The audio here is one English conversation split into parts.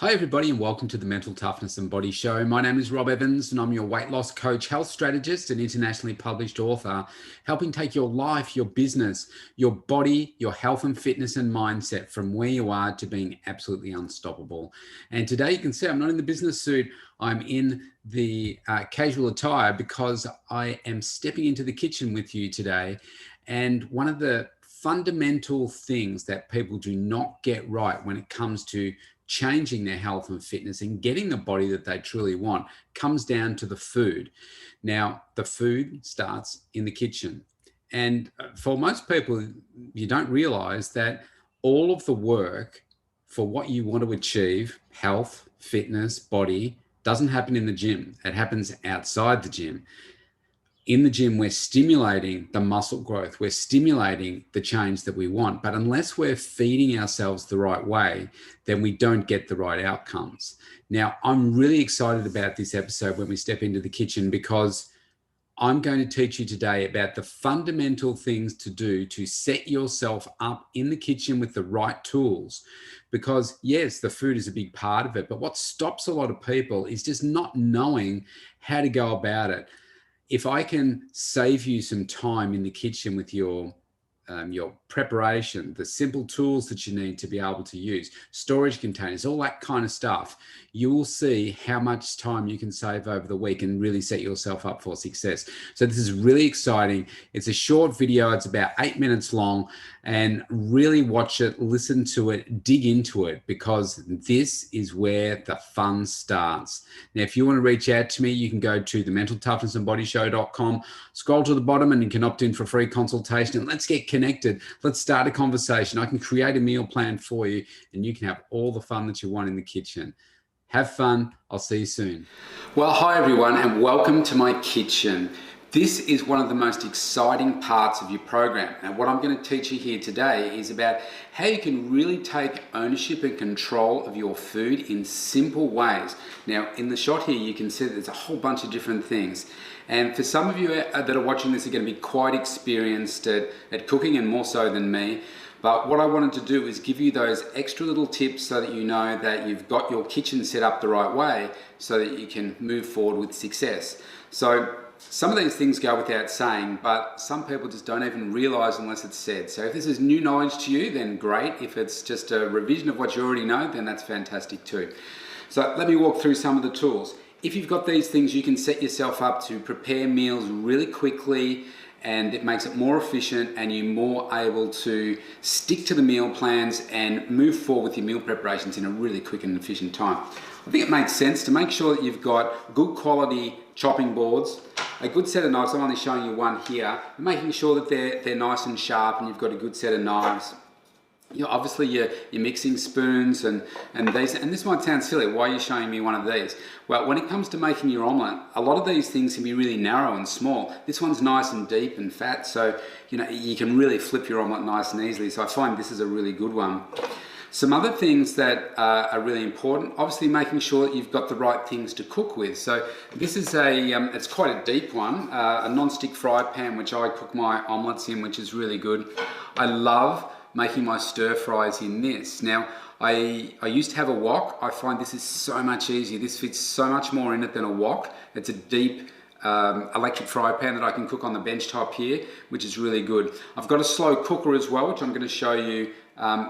Hi, everybody, and welcome to the Mental Toughness and Body Show. My name is Rob Evans, and I'm your weight loss coach, health strategist, and internationally published author, helping take your life, your business, your body, your health and fitness and mindset from where you are to being absolutely unstoppable. And today you can see I'm not in the business suit, I'm in the casual attire because I am stepping into the kitchen with you today. And one of the fundamental things that people do not get right when it comes to changing their health and fitness and getting the body that they truly want comes down to the food. Now, the food starts in the kitchen. And for most people, you don't realize that all of the work for what you want to achieve, health, fitness, body, doesn't happen in the gym. It happens outside the gym. In the gym, we're stimulating the muscle growth, we're stimulating the change that we want. But unless we're feeding ourselves the right way, then we don't get the right outcomes. Now, I'm really excited about this episode when we step into the kitchen because I'm going to teach you today about the fundamental things to do to set yourself up in the kitchen with the right tools. Because yes, the food is a big part of it, but what stops a lot of people is just not knowing how to go about it. If I can save you some time in the kitchen with your preparation, the simple tools that you need to be able to use, storage containers, all that kind of stuff, you will see how much time you can save over the week and really set yourself up for success. So this is really exciting. It's a short video. It's about 8 minutes long, and really watch it, listen to it, dig into it, because this is where the fun starts. Now, if you want to reach out to me, you can go to thementaltoughnessandbodyshow.com, scroll to the bottom, and you can opt in for a free consultation. And let's get connected. Let's start a conversation. I can create a meal plan for you, and you can have all the fun that you want in the kitchen. Have fun. I'll see you soon. Well, hi everyone, and welcome to my kitchen. This is one of the most exciting parts of your program. And what I'm going to teach you here today is about how you can really take ownership and control of your food in simple ways. Now, in the shot here, you can see that there's a whole bunch of different things. And for some of you that are watching this are going to be quite experienced at cooking, and more so than me. But what I wanted to do is give you those extra little tips so that you know that you've got your kitchen set up the right way so that you can move forward with success. So some of these things go without saying, but some people just don't even realize unless it's said. So if this is new knowledge to you, then great. If it's just a revision of what you already know, then that's fantastic too. So let me walk through some of the tools. If you've got these things, you can set yourself up to prepare meals really quickly, and it makes it more efficient, and you're more able to stick to the meal plans and move forward with your meal preparations in a really quick and efficient time. I think it makes sense to make sure that you've got good quality chopping boards, a good set of knives. I'm only showing you one here, making sure that they're nice and sharp, and you've got a good set of knives. You know, obviously your mixing spoons and these, and this might sound silly, why are you showing me one of these? Well, when it comes to making your omelette, a lot of these things can be really narrow and small. This one's nice and deep and fat, so you know you can really flip your omelette nice and easily. So I find this is a really good one. Some other things that are really important, obviously making sure that you've got the right things to cook with. So this is it's quite a deep one, a non-stick fry pan, which I cook my omelettes in, which is really good. I love making my stir fries in this. Now, I used to have a wok. I find this is so much easier. This fits so much more in it than a wok. It's a deep electric fry pan that I can cook on the bench top here, which is really good. I've got a slow cooker as well, which I'm going to show you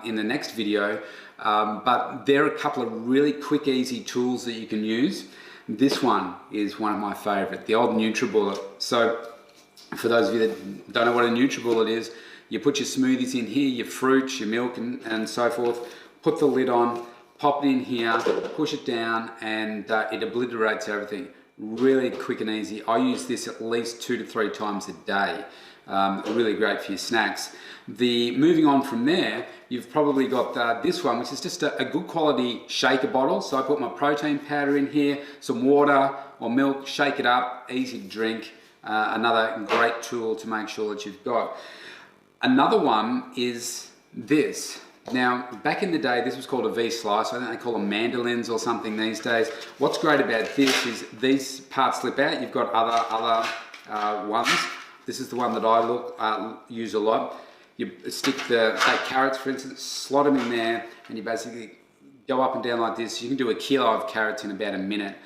in the next video. But there are a couple of really quick, easy tools that you can use. This one is one of my favorite, the old NutriBullet. So for those of you that don't know what a NutriBullet is, you put your smoothies in here, your fruits, your milk and so forth, put the lid on, pop it in here, push it down, and it obliterates everything. Really quick and easy. I use this at least 2 to 3 times a day. Really great for your snacks. Moving on from there, you've probably got this one, which is just a good quality shaker bottle. So I put my protein powder in here, some water or milk, shake it up, easy to drink. Another great tool to make sure that you've got. Another one is this. Now, back in the day, this was called a V-slice. I think they call them mandolins or something these days. What's great about this is these parts slip out. You've got other ones. This is the one that I use a lot. You stick take carrots, for instance, slot them in there, and you basically go up and down like this. You can do a kilo of carrots in about a minute,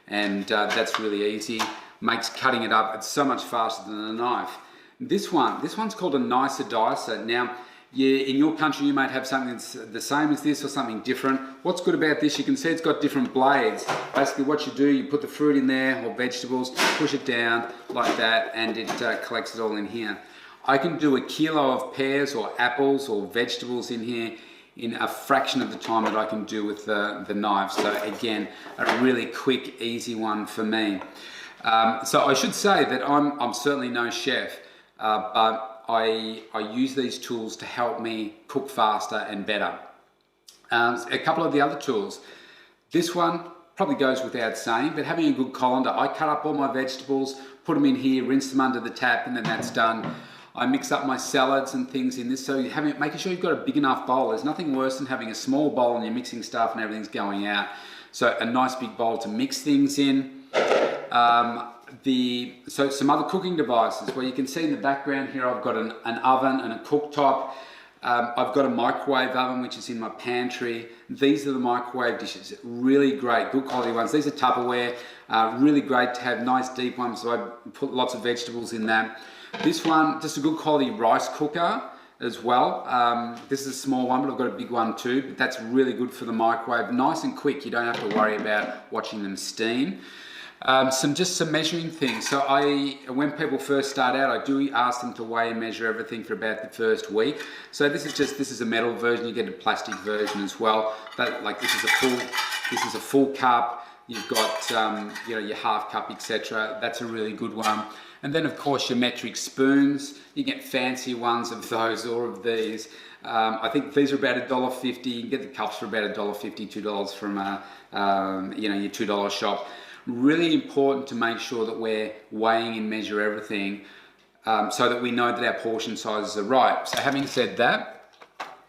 and that's really easy. Makes cutting it up, it's so much faster than a knife. This one's called a nicer dicer. Now, in your country, you might have something that's the same as this or something different. What's good about this, you can see it's got different blades. Basically what you do, you put the fruit in there or vegetables, push it down like that, and it collects it all in here. I can do a kilo of pears or apples or vegetables in here in a fraction of the time that I can do with the knife. So again, a really quick, easy one for me. So I should say that I'm certainly no chef, but I use these tools to help me cook faster and better. A couple of the other tools. This one probably goes without saying, but having a good colander. I cut up all my vegetables, put them in here, rinse them under the tap, and then that's done. I mix up my salads and things in this, so making sure you've got a big enough bowl. There's nothing worse than having a small bowl and you're mixing stuff and everything's going out. So a nice big bowl to mix things in. So some other cooking devices, where you can see in the background here, I've got an oven and a cooktop. I've got a microwave oven, which is in my pantry. These are the microwave dishes, really great, good quality ones. These are Tupperware, really great to have, nice deep ones, so I put lots of vegetables in that. This one, just a good quality rice cooker as well. This is a small one, but I've got a big one too, but that's really good for the microwave. Nice and quick, you don't have to worry about watching them steam. Some measuring things. So when people first start out, I do ask them to weigh and measure everything for about the first week. So this is a metal version. You get a plastic version as well. This is a full cup. You've got your half cup, etc. That's a really good one. And then of course your metric spoons. You get fancy ones of those or of these. I think these are about $1.50. You can get the cups for about $1.50, $2 from your $2 shop. Really important to make sure that we're weighing and measure everything so that we know that our portion sizes are right. So having said that,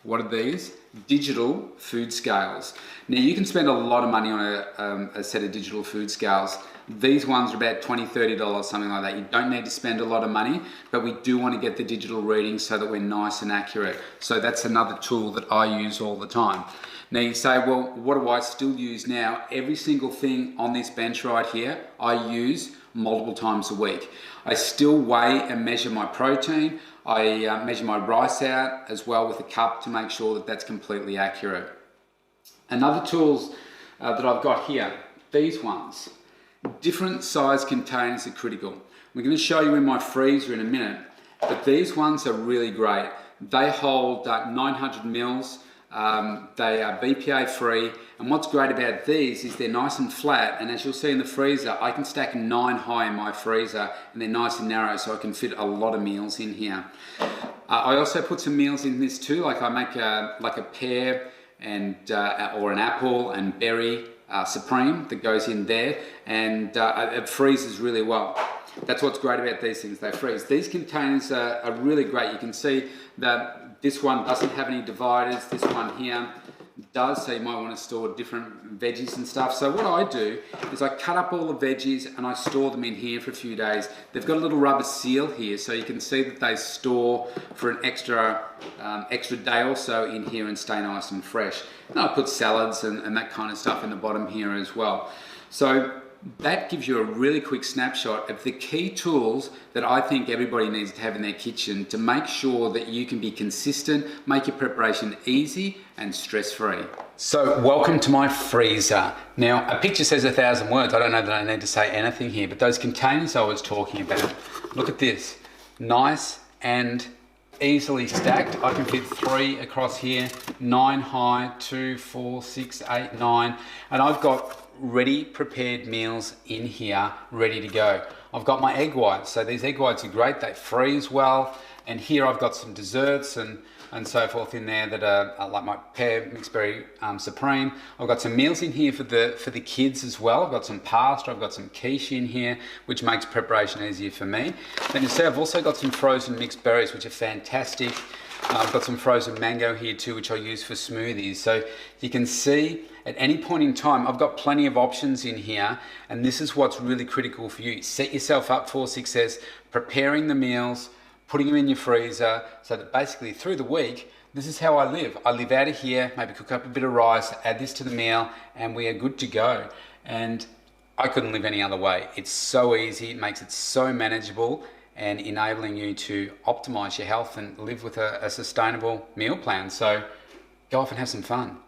what are these? Digital food scales. Now you can spend a lot of money on a set of digital food scales. These ones are about $20, $30, something like that. You don't need to spend a lot of money, but we do want to get the digital readings so that we're nice and accurate. So that's another tool that I use all the time. Now you say, well, what do I still use now? Every single thing on this bench right here, I use multiple times a week. I still weigh and measure my protein. I measure my rice out as well with a cup to make sure that that's completely accurate. Another tools that I've got here, these ones. Different size containers are critical. We're going to show you in my freezer in a minute, but these ones are really great. They hold 900 mils. They are BPA free, and what's great about these is they're nice and flat, and as you'll see in the freezer, I can stack 9 high in my freezer, and they're nice and narrow, so I can fit a lot of meals in here. I also put some meals in this too, like I make a pear and or an apple and berry supreme that goes in there, and it freezes really well. That's what's great about these things, they freeze. These containers are really great. You can see that this one doesn't have any dividers, this one here does, so you might want to store different veggies and stuff. So what I do is I cut up all the veggies and I store them in here for a few days. They've got a little rubber seal here, so you can see that they store for an extra day or so in here and stay nice and fresh. And I put salads and that kind of stuff in the bottom here as well. So that gives you a really quick snapshot of the key tools that I think everybody needs to have in their kitchen to make sure that you can be consistent, make your preparation easy and stress-free. So welcome to my freezer. Now, a picture says 1,000 words. I don't know that I need to say anything here, but those containers I was talking about, look at this. Nice and easily stacked. I can fit 3 across here, 9 high, 2, 4, 6, 8, 9, and I've got ready prepared meals in here ready to go. I've got my egg whites, so these egg whites are great, they freeze well, and here I've got some desserts and so forth in there that are like my pear mixed berry supreme. I've got some meals in here for the kids as well. I've got some pasta, I've got some quiche in here, which makes preparation easier for me. Then you see I've also got some frozen mixed berries, which are fantastic. I've got some frozen mango here too, which I use for smoothies. So you can see at any point in time, I've got plenty of options in here, and this is what's really critical for you. Set yourself up for success, preparing the meals, putting them in your freezer, so that basically through the week, This is how I live. I live out of here, maybe cook up a bit of rice, add this to the meal, and we are good to go. And I couldn't live any other way. It's so easy, it makes it so manageable and enabling you to optimize your health and live with a sustainable meal plan. So go off and have some fun.